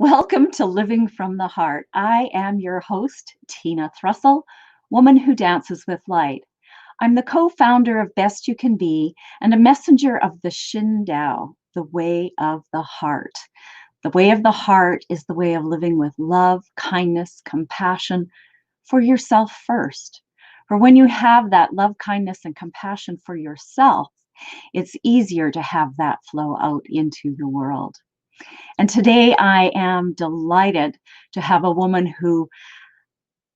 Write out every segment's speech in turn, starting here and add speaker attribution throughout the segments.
Speaker 1: Welcome to Living from the Heart. I am your host, Tina Thrussell, woman who dances with light. I'm the co-founder of Best You Can Be and a messenger of the Shin Dao, the way of the heart. The way of the heart is the way of living with love, kindness, compassion for yourself first. For when you have that love, kindness, and compassion for yourself, it's easier to have that flow out into the world. And today I am delighted to have a woman who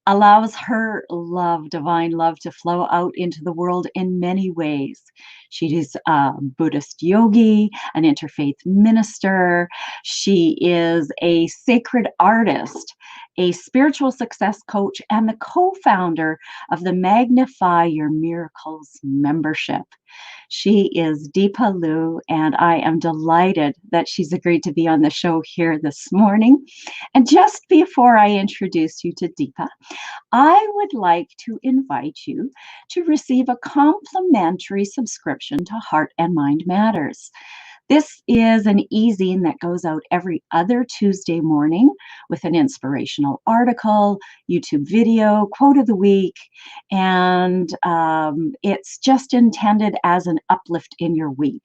Speaker 1: allows her love, divine love, to flow out into the world in many ways. She is a Buddhist yogi, an interfaith minister. She is a sacred artist, a spiritual success coach, and the co-founder of the Magnify Your Miracles membership. She is Deepa Liu, and I am delighted that she's agreed to be on the show here this morning. And just before I introduce you to Deepa, I would like to invite you to receive a complimentary subscription to Heart and Mind Matters. This is an e-zine that goes out every other Tuesday morning with an inspirational article, YouTube video, quote of the week, and it's just intended as an uplift in your week.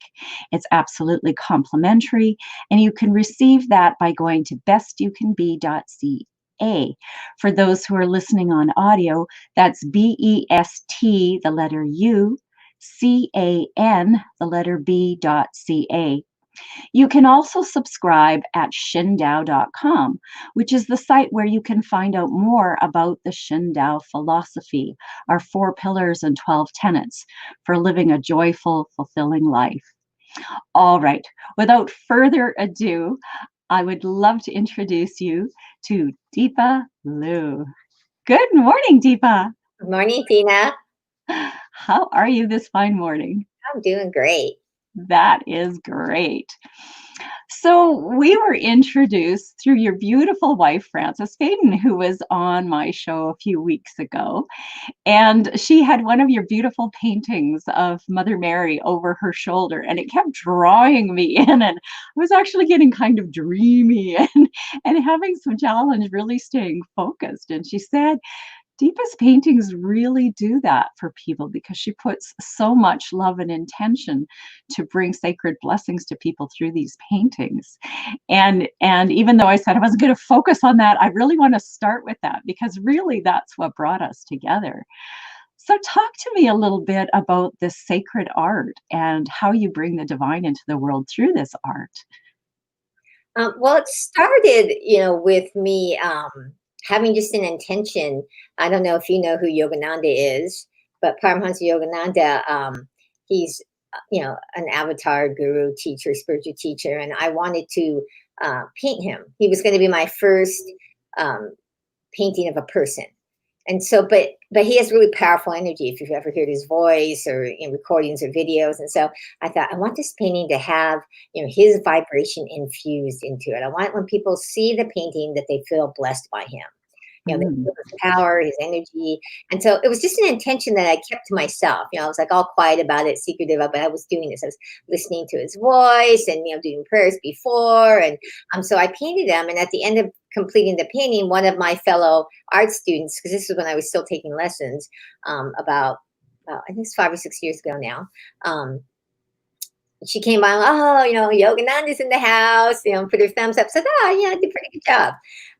Speaker 1: It's absolutely complimentary, and you can receive that by going to bestyoucanbe.ca. For those who are listening on audio, that's BEST, the letter U, CAN, the letter B.ca. You can also subscribe at shindao.com, which is the site where you can find out more about the Shin Dao philosophy, our 4 pillars and 12 tenets for living a joyful, fulfilling life. All right, without further ado, I would love to introduce you to Deepa Liu. Good morning, Deepa.
Speaker 2: Good morning, Tina.
Speaker 1: How are you this fine morning?
Speaker 2: I'm doing great.
Speaker 1: That is great. So we were introduced through your beautiful wife, Frances Faden, who was on my show a few weeks ago. And she had one of your beautiful paintings of Mother Mary over her shoulder, and it kept drawing me in. And I was actually getting kind of dreamy and having some challenge really staying focused. And she said, Deepa's paintings really do that for people because she puts so much love and intention to bring sacred blessings to people through these paintings. And even though I said I wasn't going to focus on that, I really want to start with that because really that's what brought us together. So talk to me a little bit about this sacred art and how you bring the divine into the world through this art.
Speaker 2: Well, it started, with me having just an intention. I don't know if you know who Yogananda is, but Paramahansa Yogananda, he's, an avatar guru, teacher, spiritual teacher, and I wanted to paint him. He was going to be my first painting of a person. And so, but he has really powerful energy if you've ever heard his voice or in recordings or videos. And so I thought, I want this painting to have, his vibration infused into it. I want when people see the painting that they feel blessed by him. They feel his power, his energy. And so it was just an intention that I kept to myself. I was like all quiet about it, secretive, but I was doing this. I was listening to his voice and, doing prayers before. And so I painted him. And at the end of completing the painting, one of my fellow art students, because this was when I was still taking lessons about, I think it's 5 or 6 years ago now, she came by, Yogananda's in the house, put her thumbs up, said, yeah, I did a pretty good job.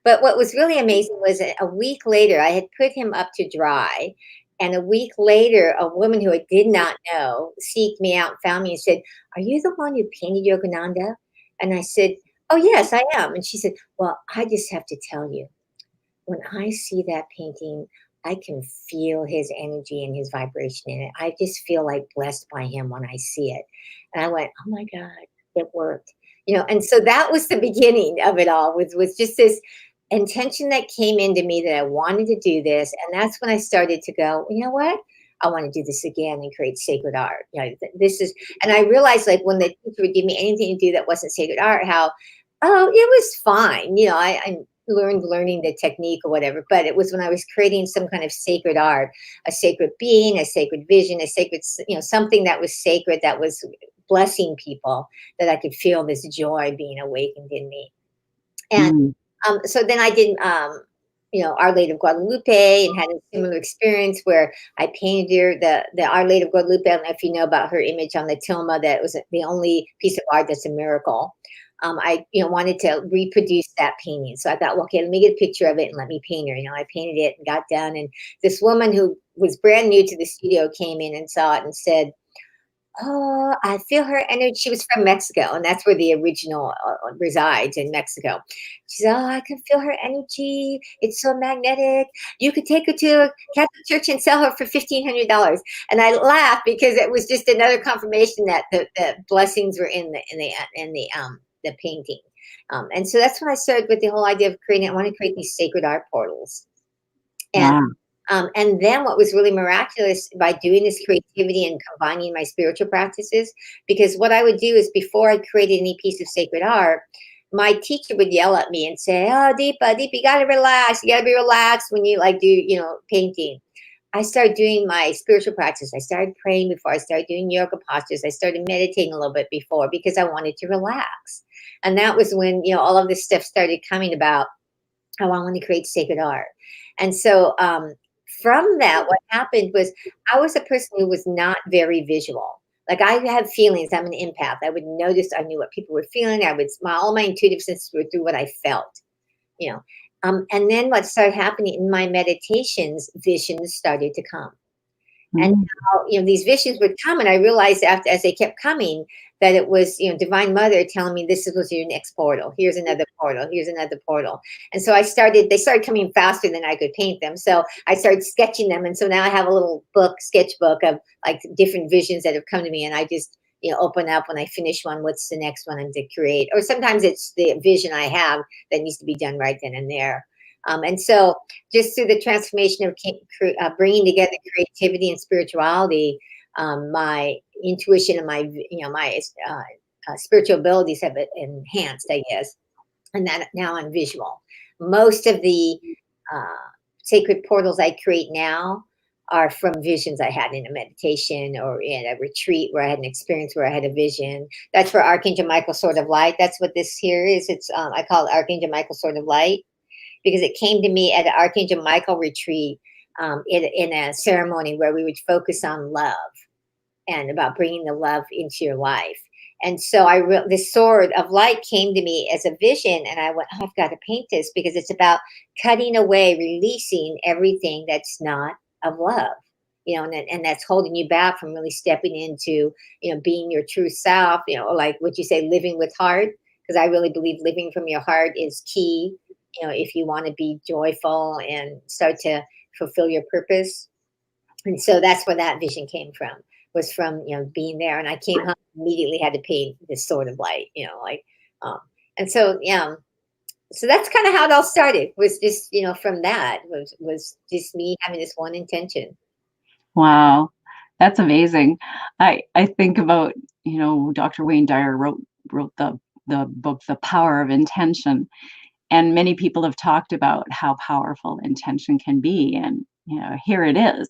Speaker 2: But what was really amazing was a week later, I had put him up to dry. And a week later, a woman who I did not know seeked me out and found me and said, are you the one who painted Yogananda? And I said, oh, yes, I am. And she said, well, I just have to tell you, when I see that painting, I can feel his energy and his vibration in it. I just feel like blessed by him when I see it. And I went, oh my God, it worked. And so that was the beginning of it all, was just this intention that came into me that I wanted to do this. And that's when I started to go, you know what? I want to do this again and create sacred art. This is, and I realized like when the teacher would give me anything to do that wasn't sacred art, how, oh, it was fine. I learning the technique or whatever, but it was when I was creating some kind of sacred art, a sacred being, a sacred vision, a sacred, something that was sacred, that was blessing people, that I could feel this joy being awakened in me. And
Speaker 1: Mm.
Speaker 2: so then I did, Our Lady of Guadalupe, and had a similar experience where I painted her, the Our Lady of Guadalupe. I don't know if you know about her image on the tilma, that was the only piece of art that's a miracle. I wanted to reproduce that painting, so I thought, well, okay, let me get a picture of it and let me paint her. I painted it and got done, and this woman who was brand new to the studio came in and saw it and said, "Oh, I feel her energy." She was from Mexico, and that's where the original resides, in Mexico. She said, "Oh, I can feel her energy. It's so magnetic. You could take her to a Catholic church and sell her for $1,500." And I laughed because it was just another confirmation that the blessings were in the painting. And so that's when I started with the whole idea of creating. I want to create these sacred art portals. And
Speaker 1: Wow.
Speaker 2: and then what was really miraculous by doing this creativity and combining my spiritual practices, because what I would do is, before I created any piece of sacred art, my teacher would yell at me and say, "Oh, Deepa, you gotta relax. You gotta be relaxed when you like do, painting." I started doing my spiritual practice. I started praying before. I started doing yoga postures. I started meditating a little bit before, because I wanted to relax. And that was when, all of this stuff started coming about. Oh, I want to create sacred art. And so, from that, what happened was, I was a person who was not very visual. Like, I have feelings. I'm an empath. I would notice. I knew what people were feeling. I would smile. All my intuitive senses were through what I felt. You know, and then what started happening in my meditations, visions started to come. And
Speaker 1: Mm.
Speaker 2: now, these visions would come, and I realized, after, as they kept coming, that it was, Divine Mother telling me, this was your next portal. Here's another portal. Here's another portal. And so they started coming faster than I could paint them. So I started sketching them. And so now I have a little sketchbook of like different visions that have come to me. And I just, open up when I finish one, what's the next one I'm to create? Or sometimes it's the vision I have that needs to be done right then and there. And so, just through the transformation of bringing together creativity and spirituality, my intuition and my spiritual abilities have enhanced, I guess. And that now I'm visual. Most of the uh, sacred portals I create now are from visions I had in a meditation or in a retreat where I had an experience where I had a vision. That's for Archangel Michael, Sword of Light. That's what this here is. It's I call it Archangel Michael, Sword of Light, because it came to me at an Archangel Michael retreat, in a ceremony where we would focus on love and about bringing the love into your life. And so this sword of light came to me as a vision, and I went, "Oh, I've got to paint this, because it's about cutting away, releasing everything that's not of love, and that's holding you back from really stepping into, being your true self, like what you say, living with heart, because I really believe living from your heart is key, if you want to be joyful and start to fulfill your purpose. And so that's where that vision came from, was from, being there. And I came home, immediately had to paint this sort of light, um, and so, yeah. So that's kind of how it all started, was just, from that was just me having this one intention.
Speaker 1: Wow. That's amazing. I think about, Dr. Wayne Dyer wrote the book The Power of Intention, and many people have talked about how powerful intention can be, and here it is.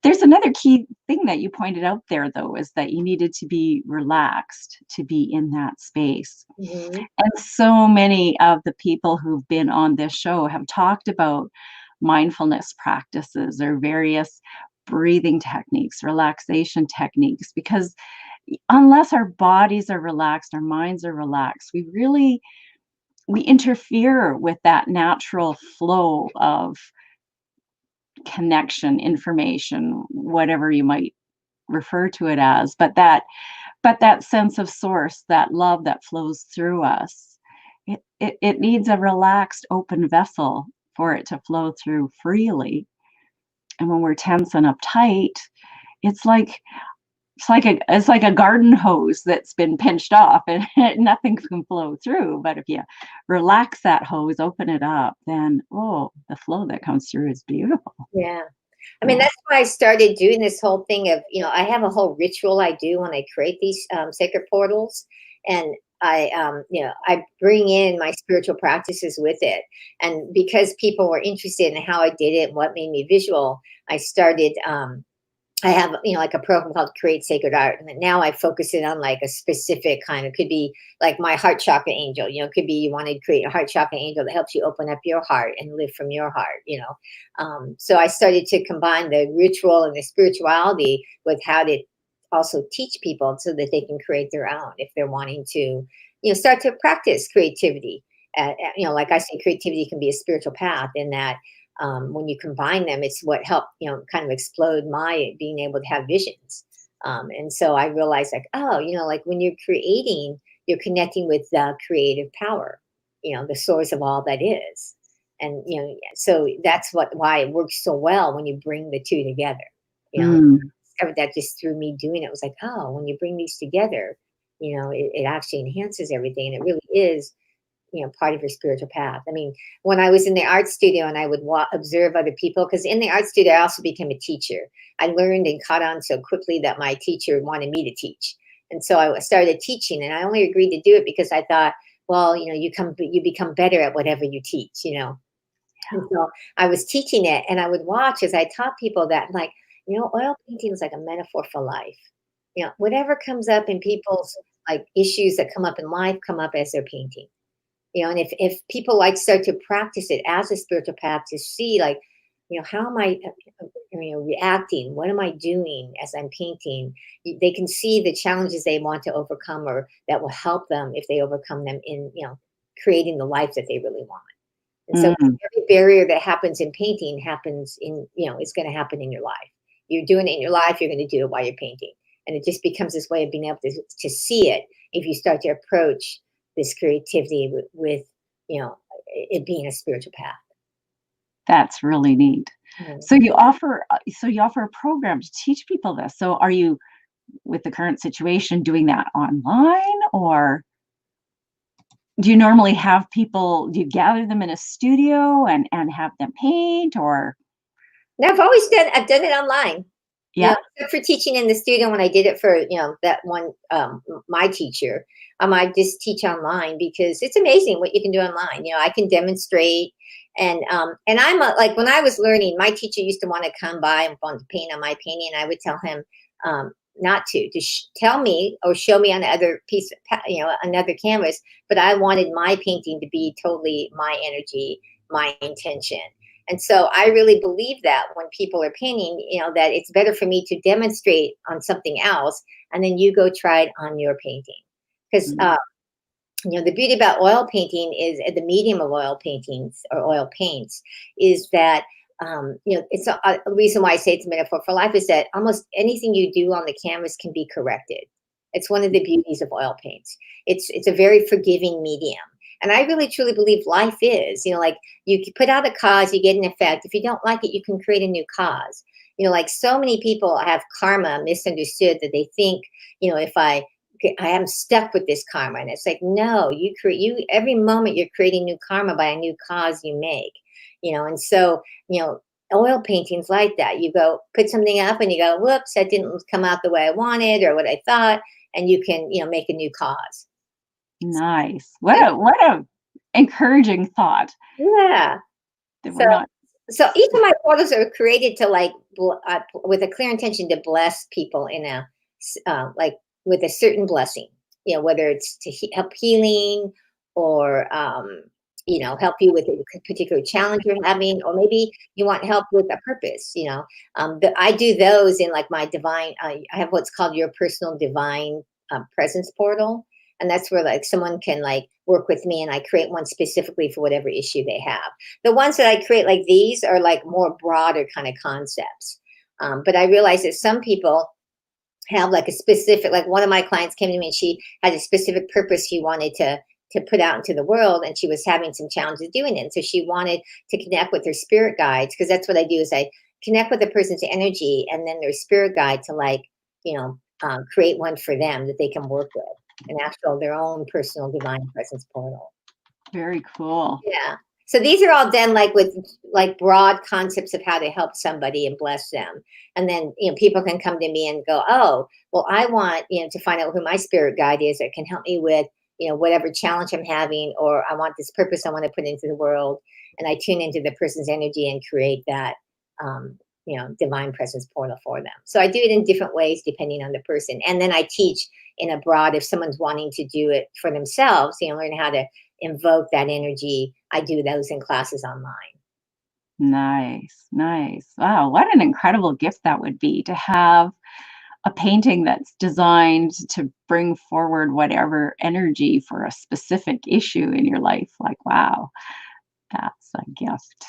Speaker 1: There's another key thing that you pointed out there, though, is that you needed to be relaxed to be in that space.
Speaker 2: Hmm.
Speaker 1: And so many of the people who've been on this show have talked about mindfulness practices or various breathing techniques, relaxation techniques, because unless our bodies are relaxed, our minds are relaxed, we interfere with that natural flow of connection, information, whatever you might refer to it as, but that sense of source, that love that flows through us, it needs a relaxed, open vessel for it to flow through freely. And when we're tense and uptight, it's like it's like a garden hose that's been pinched off, and nothing can flow through. But if you relax that hose, open it up, then the flow that comes through is beautiful.
Speaker 2: Yeah. I mean,
Speaker 1: Yeah.
Speaker 2: that's why I started doing this whole thing of, I have a whole ritual I do when I create these sacred portals. And I bring in my spiritual practices with it. And because people were interested in how I did it and what made me visual, I started I have, like a program called Create Sacred Art. And then now I focus it on like a specific kind of, could be like my heart chakra angel, could be you want to create a heart chakra angel that helps you open up your heart and live from your heart. So I started to combine the ritual and the spirituality with how to also teach people so that they can create their own if they're wanting to, start to practice creativity. Like I say, creativity can be a spiritual path in that when you combine them, it's what helped, kind of explode my being able to have visions. And so I realized like, oh, like when you're creating, you're connecting with the creative power, the source of all that is. And, so that's why it works so well when you bring the two together,
Speaker 1: Mm,
Speaker 2: discovered that just through me doing it. It was like, oh, when you bring these together, it actually enhances everything. And it really is, part of your spiritual path. I mean, when I was in the art studio and I would observe other people, because in the art studio, I also became a teacher. I learned and caught on so quickly that my teacher wanted me to teach. And so I started teaching, and I only agreed to do it because I thought, well, you become better at whatever you teach. And so I was teaching it, and I would watch as I taught people that, like, oil painting is like a metaphor for life. Whatever comes up in people's like issues that come up in life come up as they're painting. And if people like start to practice it as a spiritual path to see like, how am I, reacting? What am I doing as I'm painting? They can see the challenges they want to overcome or that will help them if they overcome them in, creating the life that they really want. And so
Speaker 1: mm,
Speaker 2: every barrier that happens in painting happens in, it's going to happen in your life. You're doing it in your life, you're going to do it while you're painting. And it just becomes this way of being able to see it if you start to approach this creativity with it being a spiritual path.
Speaker 1: that's really neat.
Speaker 2: Mhm.
Speaker 1: So you offer a program to teach people this. So are you, with the current situation, doing that online, or do you normally have people, do you gather them in a studio and have them paint, or
Speaker 2: Now I've done it online.
Speaker 1: yeah?
Speaker 2: Except for teaching in the studio when I did it for, that one, my teacher. I just teach online because it's amazing what you can do online. I can demonstrate, and I'm like when I was learning, my teacher used to want to come by and want to paint on my painting, and I would tell him not to tell me or show me on another piece, another canvas. But I wanted my painting to be totally my energy, my intention. And so I really believe that when people are painting, that it's better for me to demonstrate on something else and then you go try it on your painting. Because,
Speaker 1: Mm,
Speaker 2: the beauty about oil painting is the medium of oil paintings or oil paints is that, it's a reason why I say it's a metaphor for life is that almost anything you do on the canvas can be corrected. It's one of the beauties of oil paints. It's a very forgiving medium. And I really truly believe life is, like you put out a cause, you get an effect. If you don't like it, you can create a new cause. Like so many people have karma misunderstood that they think, if I am stuck with this karma, and it's like no, you every moment you're creating new karma by a new cause you make, and so oil paintings like that. You go put something up and you go, whoops, that didn't come out the way I wanted or what I thought, and you can make a new cause.
Speaker 1: nice. What a encouraging thought
Speaker 2: Yeah.
Speaker 1: that
Speaker 2: So
Speaker 1: we're not.
Speaker 2: so each of my photos are created to like with a clear intention to bless people in a like with a certain blessing. Whether it's to help healing or help you with a particular challenge you're having, or maybe you want help with a purpose. But I do those in like my divine. I have what's called your personal divine presence portal, and that's where like someone can like work with me, and I create one specifically for whatever issue they have. The ones that I create like these are like more broader kind of concepts. But I realize that some people have like a specific, like one of my clients came to me and she had a specific purpose she wanted to put out into the world, and she was having some challenges doing it. And so she wanted to connect with her spirit guides, because that's what I do is I connect with the person's energy and then their spirit guide to like, create one for them that they can work with, an actual their own personal divine presence portal.
Speaker 1: Very cool.
Speaker 2: Yeah. So these are all done like with like broad concepts of how to help somebody and bless them. And then, people can come to me and go, oh, well, I want, to find out who my spirit guide is that can help me with, whatever challenge I'm having, or I want this purpose I want to put into the world. And I tune into the person's energy and create that, divine presence portal for them. So I do it in different ways depending on the person. And then I teach in abroad if someone's wanting to do it for themselves, learn how to invoke that energy. I do those in classes online.
Speaker 1: Nice, nice. Wow, what an incredible gift that would be to have a painting that's designed to bring forward whatever energy for a specific issue in your life. Like, wow, that's a gift.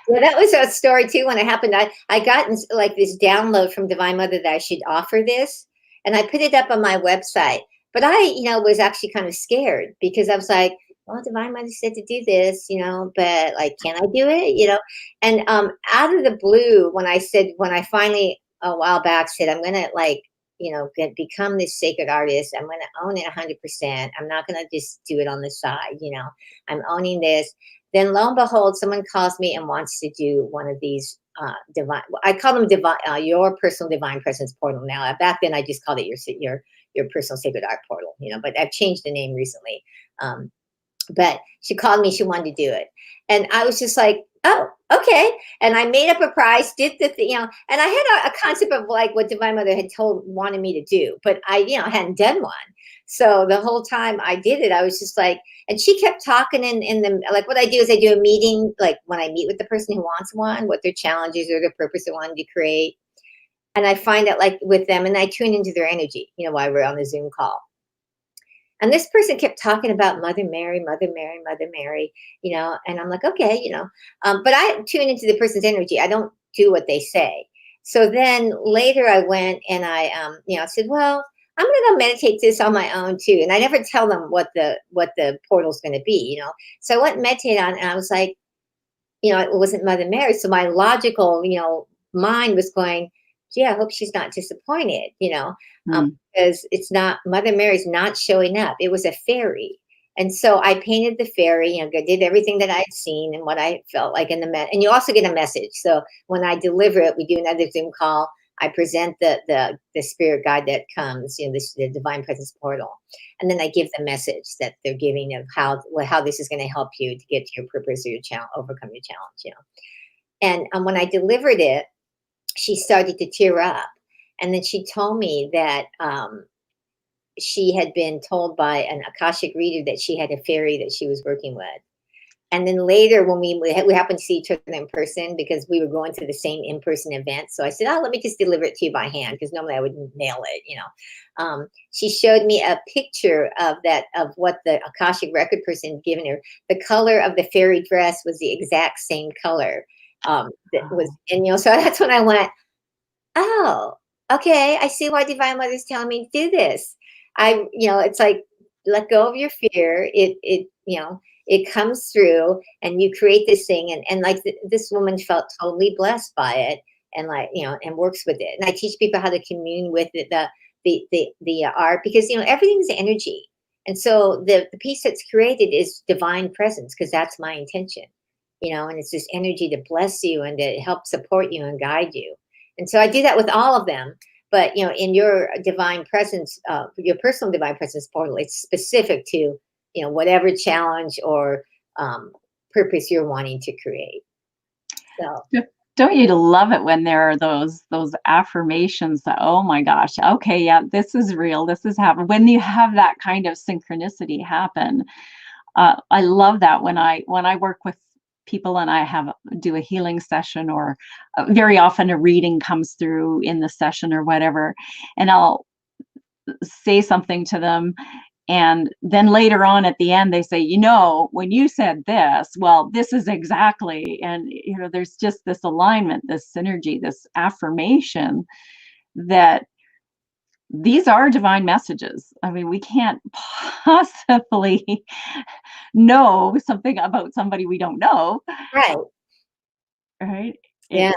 Speaker 2: Yeah, that was a story too. When it happened, I got like this download from Divine Mother that I should offer this, and I put it up on my website. But I, was actually kind of scared because I was like, "Well, Divine Mother said to do this, but like, can I do it?" And out of the blue, when I finally a while back said, "I'm gonna like, become this sacred artist. I'm gonna own it 100%. I'm not gonna just do it on the side. I'm owning this." Then lo and behold, someone calls me and wants to do one of these divine. I call them divine, your personal divine presence portal. Now, back then, I just called it your personal sacred art portal. But I've changed the name recently. But she called me. She wanted to do it, and I was just like, "Oh, okay." And I made up a price, did the thing, and I had a concept of like what Divine Mother had wanted me to do, but I, hadn't done one. So the whole time I did it, I was just like, and she kept talking in the, like what I do is I do a meeting, like when I meet with the person who wants one, what their challenges or their purpose they wanted to create. And I find out like with them and I tune into their energy, while we're on the Zoom call. And this person kept talking about Mother Mary, Mother Mary, Mother Mary, and I'm like, okay, but I tune into the person's energy. I don't do what they say. So then later I went and I said, well, I'm going to go meditate this on my own too. And I never tell them what the portal's going to be, So I went and meditated on it and I was like, it wasn't Mother Mary. So my logical, mind was going, gee, I hope she's not disappointed, because it's not, Mother Mary's not showing up. It was a fairy. And so I painted the fairy, did everything that I'd seen and what I felt like in the and you also get a message. So when I deliver it, we do another Zoom call. I present the spirit guide that comes, the divine presence portal. And then I give the message that they're giving of how this is going to help you to get to your purpose or your challenge, overcome your challenge, And when I delivered it, she started to tear up. And then she told me that she had been told by an Akashic reader that she had a fairy that she was working with. And then later when we happened to see each other in person because we were going to the same in-person event. So I said, oh, let me just deliver it to you by hand because normally I would nail it, She showed me a picture of what the Akashic record person had given her. The color of the fairy dress was the exact same color. That was, and so that's when I went, oh, okay, I see why Divine Mother's telling me to do this. It's like, let go of your fear. It comes through and you create this thing. And like this woman felt totally blessed by it and like, and works with it. And I teach people how to commune with it, the art, because, everything's energy. And so the piece that's created is divine presence because that's my intention, and it's this energy to bless you and to help support you and guide you. And so I do that with all of them. But, in your divine presence, your personal divine presence portal, it's specific to, whatever challenge or purpose you're wanting to create. So.
Speaker 1: Don't you love it when there are those affirmations that, oh my gosh, okay, yeah, this is real, this is happening. When you have that kind of synchronicity happen, I love that when I work with people and I do a healing session or very often a reading comes through in the session or whatever, and I'll say something to them. And then later on at the end, they say, when you said this, well, this is exactly, and, there's just this alignment, this synergy, this affirmation that these are divine messages. I mean, we can't possibly know something about somebody we don't know.
Speaker 2: Right.
Speaker 1: Right.
Speaker 2: Yeah.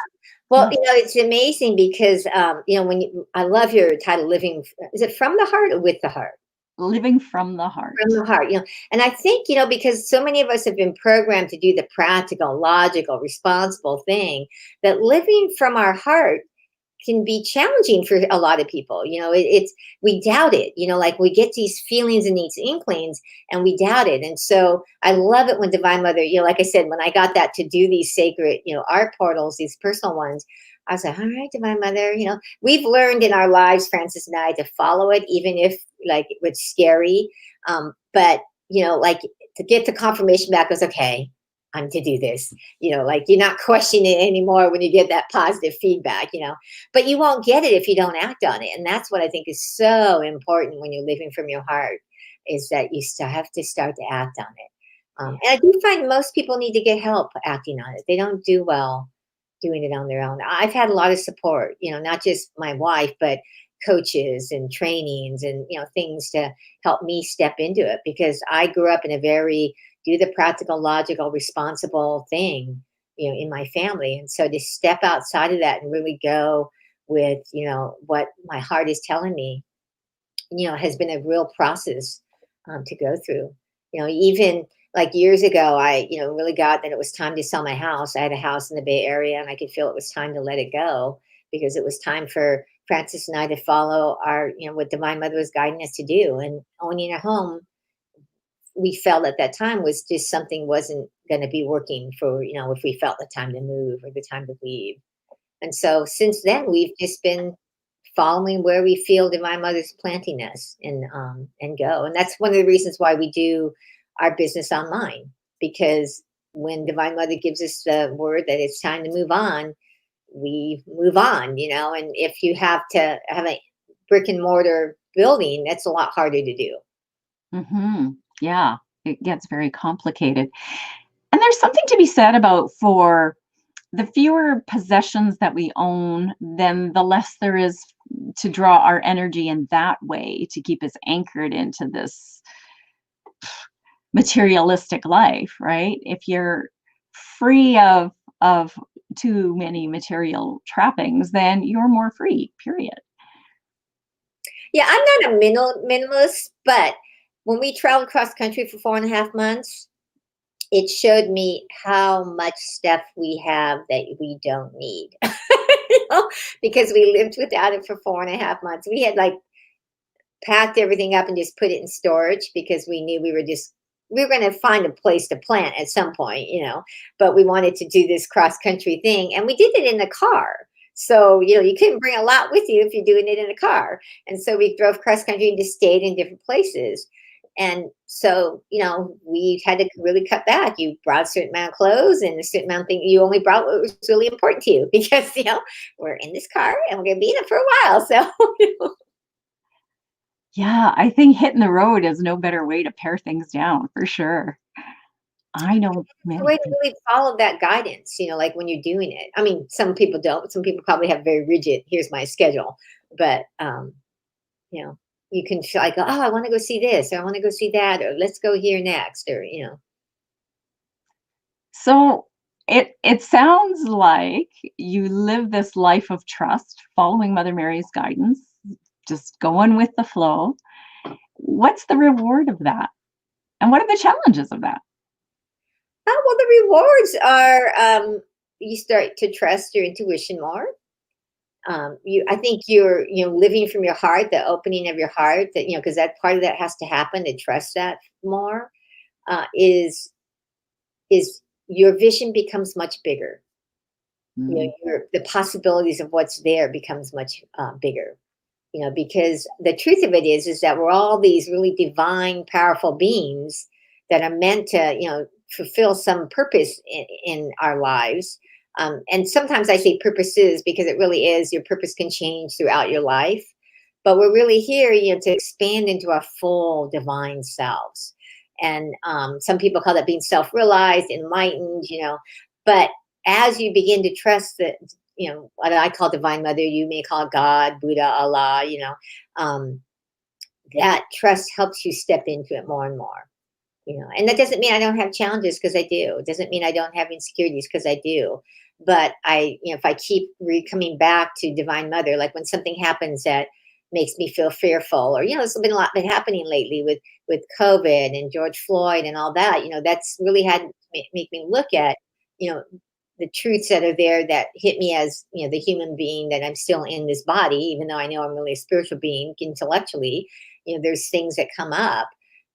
Speaker 2: Well, it's amazing because, I love your title, Living, is it from the heart or with the heart?
Speaker 1: Living from the heart.
Speaker 2: From the heart, and I think, because so many of us have been programmed to do the practical, logical, responsible thing, that living from our heart can be challenging for a lot of people. We doubt it, like we get these feelings and these inklings and we doubt it. And so I love it when Divine Mother, like I said, when I got that to do these sacred, art portals, these personal ones, I was like, all right, Divine Mother, we've learned in our lives, Francis and I, to follow it, even if like it's scary. But, like to get the confirmation back was okay. I'm to do this, like you're not questioning it anymore when you get that positive feedback. But you won't get it if you don't act on it. And that's what I think is so important when you're living from your heart, is that you still have to start to act on it. And I do find most people need to get help acting on it. They don't do well doing it on their own. I've had a lot of support, not just my wife, but coaches and trainings and, things to help me step into it, because I grew up in a very do the practical, logical, responsible thing, in my family. And so to step outside of that and really go with, what my heart is telling me, has been a real process to go through. Even like years ago, I, really got that it was time to sell my house. I had a house in the Bay Area, and I could feel it was time to let it go, because it was time for Francis and I to follow our, what Divine Mother was guiding us to do. And owning a home, we felt at that time was just something wasn't going to be working for, if we felt the time to move or the time to leave. And so since then, we've just been following where we feel Divine Mother's planting us, and go. And that's one of the reasons why we do our business online, because when Divine Mother gives us the word that it's time to move on, we move on, and if you have to have a brick and mortar building, that's a lot harder to do.
Speaker 1: Yeah, it gets very complicated. And there's something to be said about for the fewer possessions that we own, then the less there is to draw our energy in that way to keep us anchored into this materialistic life, right? If you're free of too many material trappings, then you're more free, period.
Speaker 2: Yeah, I'm not a minimalist, but when we traveled cross country for 4.5 months, it showed me how much stuff we have that we don't need. Because we lived without it for 4.5 months. We had like packed everything up and just put it in storage, because we knew we were going to find a place to plant at some point. But we wanted to do this cross country thing, and we did it in the car. So, you couldn't bring a lot with you if you're doing it in a car. And so we drove cross country and just stayed in different places. And so, we had to really cut back. You brought a certain amount of clothes and a certain amount of things. You only brought what was really important to you, because, we're in this car and we're going to be in it for a while. So,
Speaker 1: Yeah, I think hitting the road is no better way to pare things down for sure. I know
Speaker 2: a
Speaker 1: many
Speaker 2: way to
Speaker 1: people.
Speaker 2: really follow that guidance, like when you're doing it. I mean, some people don't. Some people probably have very rigid, here's my schedule. But, you know, you can feel like, oh, I want to go see this, or I want to go see that, or let's go here next, or.
Speaker 1: So it sounds like you live this life of trust, following Mother Mary's guidance, just going with the flow. What's the reward of that? And what are the challenges of that?
Speaker 2: Well, the rewards are, you start to trust your intuition more. I think you're, living from your heart, the opening of your heart, that, because that part of that has to happen to trust that more, is your vision becomes much bigger.
Speaker 1: Mm,
Speaker 2: The possibilities of what's there becomes much bigger. Because the truth of it is that we're all these really divine, powerful beings that are meant to, fulfill some purpose in our lives. And sometimes I say purposes, because it really is, your purpose can change throughout your life. But we're really here, to expand into our full divine selves. And some people call that being self-realized, enlightened. But as you begin to trust that, what I call Divine Mother, you may call God, Buddha, Allah, that trust helps you step into it more and more. And that doesn't mean I don't have challenges, because I do. It doesn't mean I don't have insecurities, because I do. But if I keep coming back to Divine Mother, like when something happens that makes me feel fearful, or, there's been a lot been happening lately with COVID and George Floyd and all that, that's really had to make me look at, you know, the truths that are there that hit me as, the human being, that I'm still in this body, even though I know I'm really a spiritual being intellectually. There's things that come up,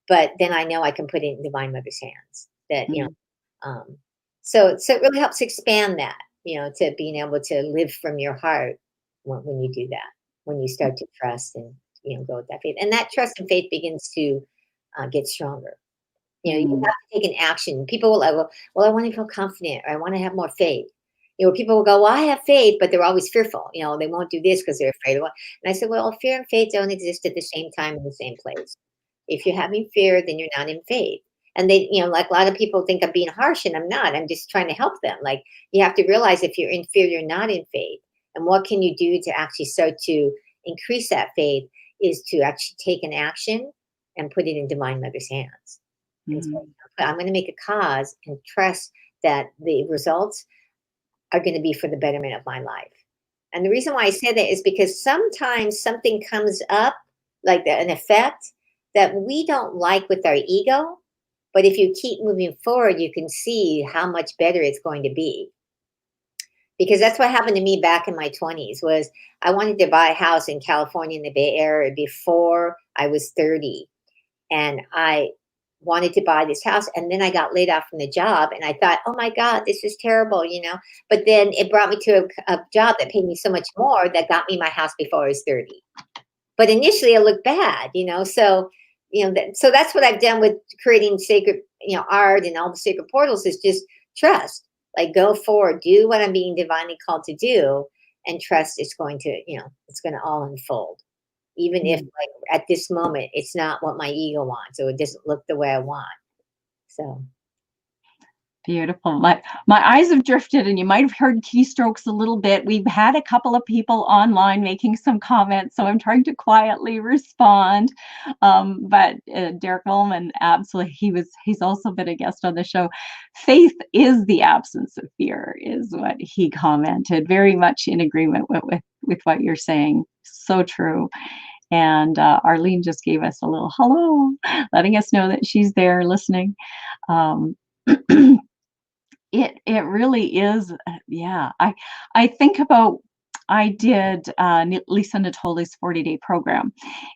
Speaker 2: but then I know I can put it in Divine Mother's hands. That,
Speaker 1: mm,
Speaker 2: um, so it really helps expand that. to being able to live from your heart when you do that, when you start to trust and, go with that faith. And that trust and faith begins to get stronger. You
Speaker 1: Mm.
Speaker 2: have to take an action. People will like, well, I want to feel confident, or I want to have more faith. People will go, well, I have faith, but they're always fearful. They won't do this because they're afraid of what. And I said, well, fear and faith don't exist at the same time in the same place. If you're having fear, then you're not in faith. And they, like a lot of people think I'm being harsh, and I'm not. I'm just trying to help them. Like, you have to realize if you're in fear, you're not in faith. And what can you do to actually start to increase that faith is to actually take an action and put it in Divine Mother's hands. And so
Speaker 1: Mm.
Speaker 2: I'm going to make a cause and trust that the results are going to be for the betterment of my life. And the reason why I say that is because sometimes something comes up, like an effect that we don't like with our ego. But if you keep moving forward, you can see how much better it's going to be. Because that's what happened to me back in my 20s. Was I wanted to buy a house in California in the Bay Area before I was 30. And I wanted to buy this house, and then I got laid off from the job, and I thought, oh my God, this is terrible. But then it brought me to a job that paid me so much more, that got me my house before I was 30. But initially it looked bad. So that's what I've done with creating sacred, art and all the sacred portals, is just trust. Like, go forward, do what I'm being divinely called to do, and trust it's going to, it's going to all unfold. Even if,
Speaker 1: Mm.
Speaker 2: like, at this moment, it's not what my ego wants, or it doesn't look the way I want. So,
Speaker 1: Beautiful. My eyes have drifted, and you might have heard keystrokes a little bit. We've had a couple of people online making some comments, so I'm trying to quietly respond. But Derek Ullman, absolutely, he's also been a guest on the show. Faith is the absence of fear, is what he commented. Very much in agreement with what you're saying. So true. And Arlene just gave us a little hello, letting us know that she's there listening. Um, it really is, yeah. I think about, I did Lisa Natoli's 40-day program,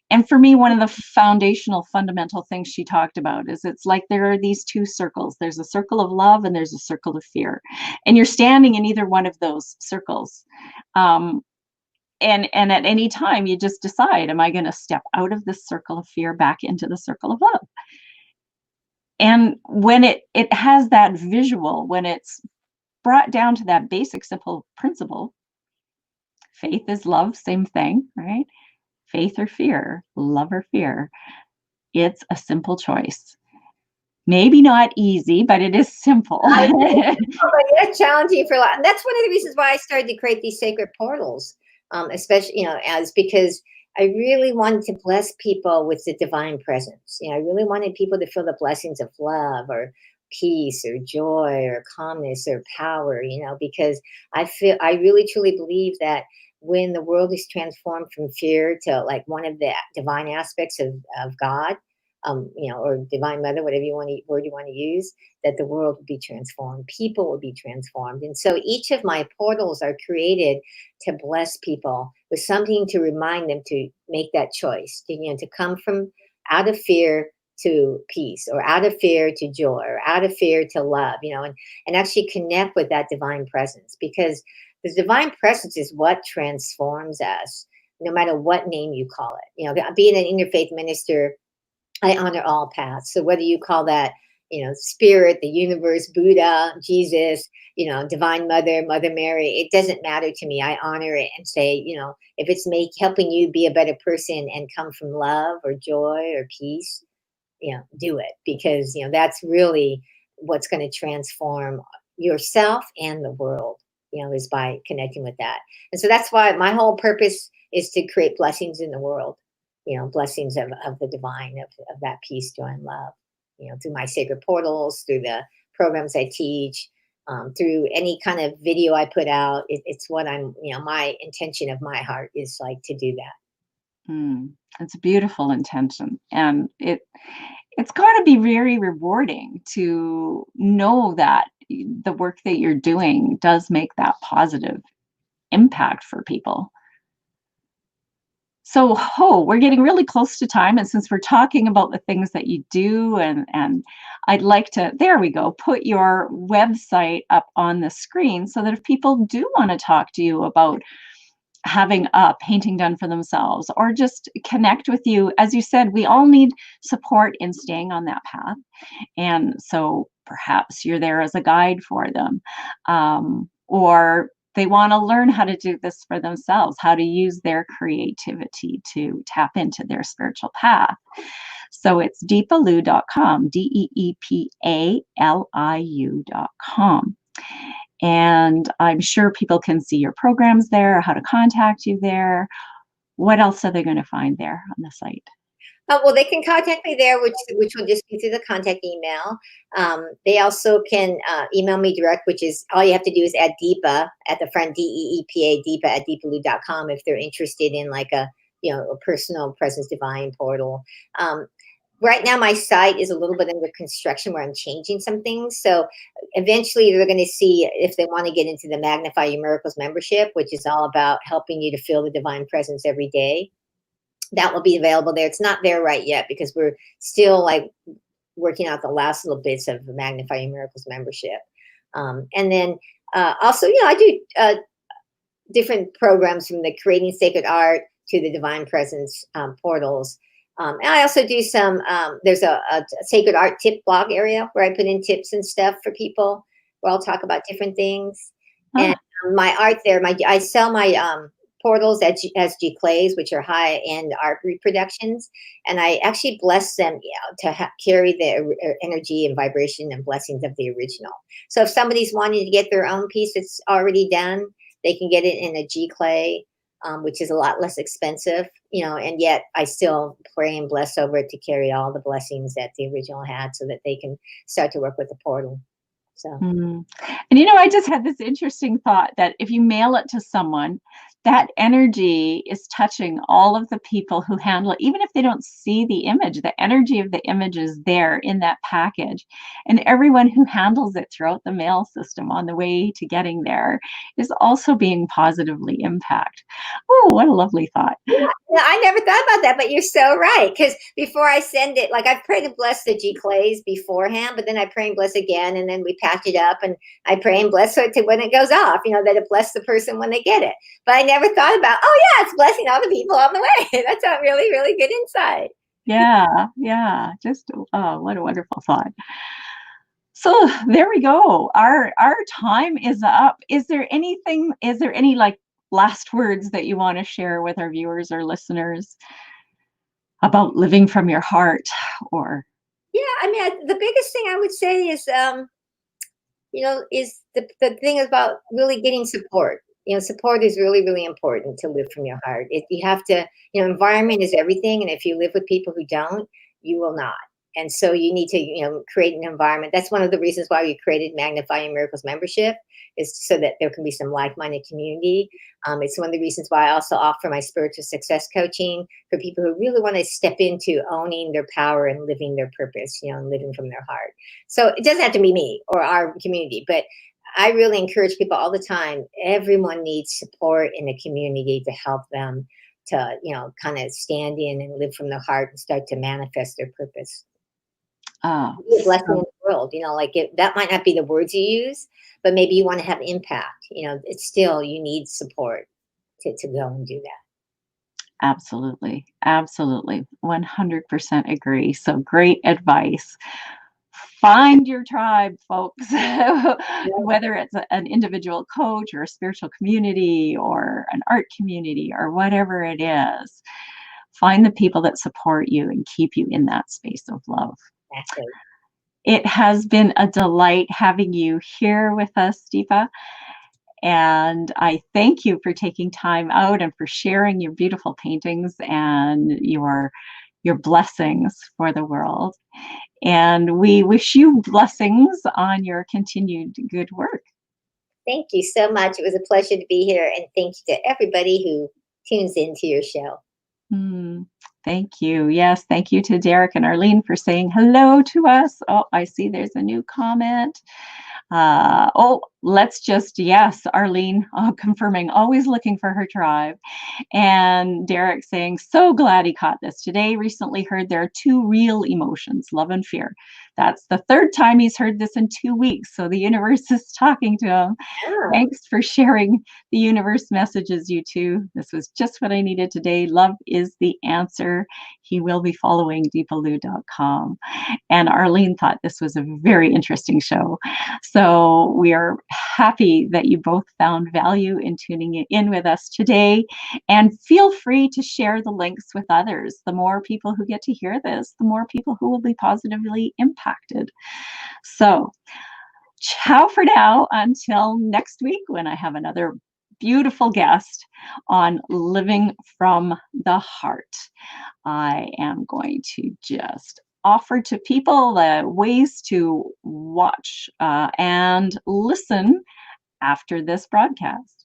Speaker 1: and for me, one of the foundational, fundamental things she talked about is, it's like there are these two circles. There's a circle of love, and there's a circle of fear, and you're standing in either one of those circles. Um, and at any time, you just decide, am I going to step out of this circle of fear back into the circle of love? And when it has that visual, when it's brought down to that basic, simple principle, faith is love, same thing, right? Faith or fear, love or fear. It's a simple choice. Maybe not easy, but it is simple.
Speaker 2: I know, but it's challenging for a lot. And that's one of the reasons why I started to create these sacred portals, especially, as because I really wanted to bless people with the divine presence. I really wanted people to feel the blessings of love, or peace, or joy, or calmness, or power, because I really truly believe that when the world is transformed from fear to, like, one of the divine aspects of God, or divine mother, whatever word you want to use, that the world will be transformed, people will be transformed. And so each of my portals are created to bless people with something to remind them to make that choice, to come from out of fear to peace, or out of fear to joy, or out of fear to love, and actually connect with that divine presence, because the divine presence is what transforms us, no matter what name you call it. Being an interfaith minister, I honor all paths. So whether you call that, spirit, the universe, Buddha, Jesus, divine mother, Mother Mary, it doesn't matter to me. I honor it and say, if it's helping you be a better person and come from love, or joy, or peace, do it, because, that's really what's going to transform yourself and the world, is by connecting with that. And so that's why my whole purpose is to create blessings in the world, blessings of the divine, of that peace, joy, and love, through my sacred portals, through the programs I teach, through any kind of video I put out. It's what my intention of my heart is, like, to do that.
Speaker 1: It's a beautiful intention, and it's got to be very rewarding to know that the work that you're doing does make that positive impact for people. So, we're getting really close to time. And since we're talking about the things that you do, and I'd like to, there we go, put your website up on the screen so that if people do want to talk to you about having a painting done for themselves or just connect with you, as you said, we all need support in staying on that path. And so perhaps you're there as a guide for them. Or they want to learn how to do this for themselves, how to use their creativity to tap into their spiritual path. So it's deepaliu.com, DeepaLiu.com. And I'm sure people can see your programs there, how to contact you there. What else are they going to find there on the site?
Speaker 2: Well, they can contact me there, which will just be through the contact email. They also can email me direct, which is all you have to do is add Deepa at the front, Deepa, Deepa at deepalu.com if they're interested in like a personal presence divine portal. Right now, my site is a little bit under construction where I'm changing some things. So eventually they're going to see if they want to get into the Magnify Your Miracles membership, which is all about helping you to feel the divine presence every day. That will be available there. It's not there right yet because we're still like working out the last little bits of the Magnify Your Miracles membership. And then also, I do different programs from the Creating Sacred Art to the Divine Presence portals. And I also do some, there's a sacred art tip blog area where I put in tips and stuff for people where I'll talk about different things. And my art there, I sell my portals as G clays, which are high-end art reproductions. And I actually bless them to carry the energy and vibration and blessings of the original. So if somebody's wanting to get their own piece that's already done, they can get it in a G clay. Which is a lot less expensive, and yet I still pray and bless over it to carry all the blessings that the original had so that they can start to work with the portal. So,
Speaker 1: And I just had this interesting thought that if you mail it to someone, that energy is touching all of the people who handle it, even if they don't see the image, the energy of the image is there in that package. And everyone who handles it throughout the mail system on the way to getting there is also being positively impacted. Oh, what a lovely thought.
Speaker 2: Yeah, I never thought about that, but you're so right. Because before I send it, like I've prayed and blessed the G clays beforehand, but then I pray and bless again, and then we patch it up, and I pray and bless it to when it goes off. That it bless the person when they get it. But I never thought about, oh yeah, it's blessing all the people on the way. That's a really, really good insight.
Speaker 1: Yeah. Just what a wonderful thought. So there we go. Our time is up. Is there any like last words that you want to share with our viewers or listeners about living from your heart? Or
Speaker 2: Yeah, I mean, the biggest thing I would say is, is the thing about really getting support. Support is really, really important to live from your heart. You have to, environment is everything. And if you live with people who don't, you will not. And so you need to, create an environment. That's one of the reasons why we created Magnify Your Miracles membership, is so that there can be some like-minded community. It's one of the reasons why I also offer my spiritual success coaching for people who really want to step into owning their power and living their purpose, and living from their heart. So it doesn't have to be me or our community, but I really encourage people all the time. Everyone needs support in the community to help them to, kind of stand in and live from their heart and start to manifest their purpose. Be a blessing in the world, that might not be the words you use, but maybe you want to have impact. It's still, you need support to go and do that.
Speaker 1: Absolutely. 100% agree. So great advice. Find your tribe, folks. Whether it's an individual coach or a spiritual community or an art community or whatever it is, find the people that support you and keep you in that space of love.
Speaker 2: Exactly.
Speaker 1: It has been a delight having you here with us, Deepa. And I thank you for taking time out and for sharing your beautiful paintings and your blessings for the world. And we wish you blessings on your continued good work.
Speaker 2: Thank you so much. It was a pleasure to be here. And thank you to everybody who tunes into your show.
Speaker 1: Thank you. Yes, thank you to Derek and Arlene for saying hello to us. Oh, I see there's a new comment. Let's just, yes, Arlene confirming, always looking for her tribe. And Derek saying, so glad he caught this today. Recently heard there are two real emotions, love and fear. That's the third time he's heard this in 2 weeks. So the universe is talking to him.
Speaker 2: Yeah.
Speaker 1: Thanks for sharing the universe messages, you two. This was just what I needed today. Love is the answer. He will be following deepalu.com. And Arlene thought this was a very interesting show. So we are happy that you both found value in tuning in with us today. And feel free to share the links with others. The more people who get to hear this, the more people who will be positively impacted. So, ciao for now until next week when I have another beautiful guest on living from the heart. I am going to just offer to people the ways to watch and listen after this broadcast.